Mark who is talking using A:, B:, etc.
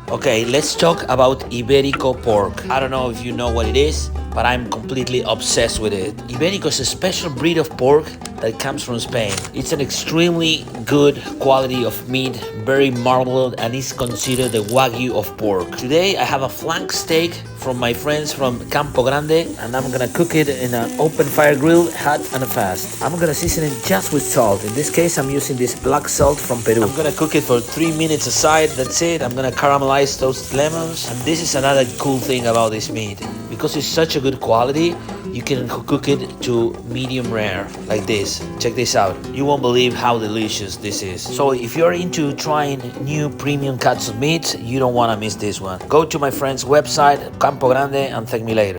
A: Okay, let's talk about Iberico pork. I don't know if you know what it is, but I'm completely obsessed with it. Iberico is a special breed of pork that comes from Spain. It's an extremely good quality of meat, very marbled, and is considered the Wagyu of pork. Today I have a flank steak from my friends from Campo Grande, and I'm gonna cook it in an open fire grill, hot and fast. I'm gonna season it just with salt. In this case, I'm using this black salt from Peru. I'm gonna cook it for 3 minutes aside, that's it. I'm gonna caramelize toasted lemons, and this is another cool thing about this meat. Because it's such a good quality, you can cook it to medium rare, like this. Check this out. You won't believe how delicious this is. So if you're into trying new premium cuts of meat, you don't wanna miss this one. Go to my friend's website, Campo Grande, and thank me later.